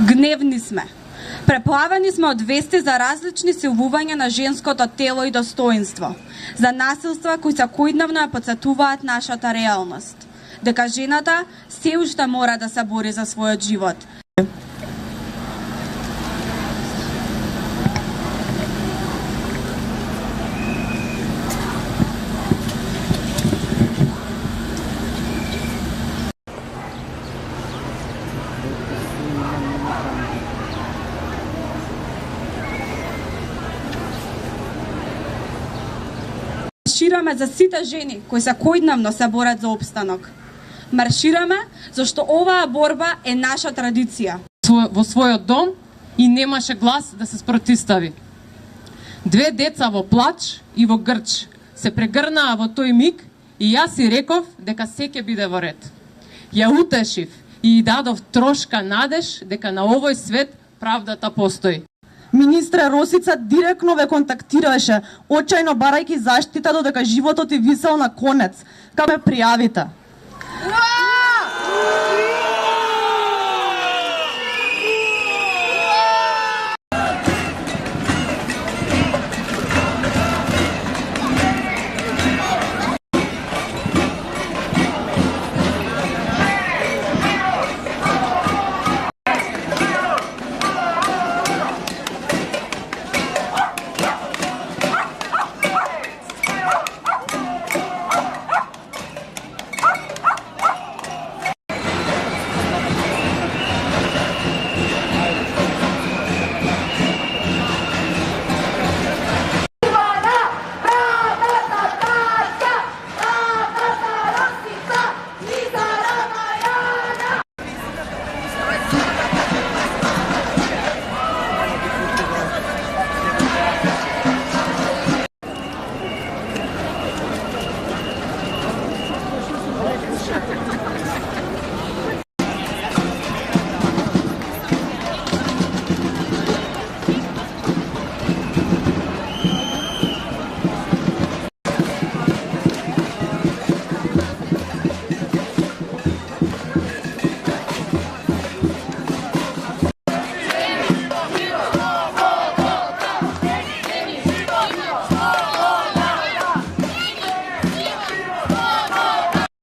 Гневни сме. Преплавени сме од вести за различни силвувања на женското тело и достоинство, за насилства кои секојдневно ја потсетуваат нашата реалност, дека жената се уште мора да се бори за својот живот. Маршираме за сите жени кои секојдневно се борат за опстанок. Маршираме зашто оваа борба е наша традиција. Во својот дом и немаше глас да се спротистави. Две деца во плач и во грч се прегрнаа во тој миг и јас си реков дека се ќе биде во ред. Ја утешив и дадов трошка надеж дека на овој свет правдата постои. Министре Росица директно ве контактираше, очајно барајќи заштита додека животот и висел на конец. Ка ме пријавите.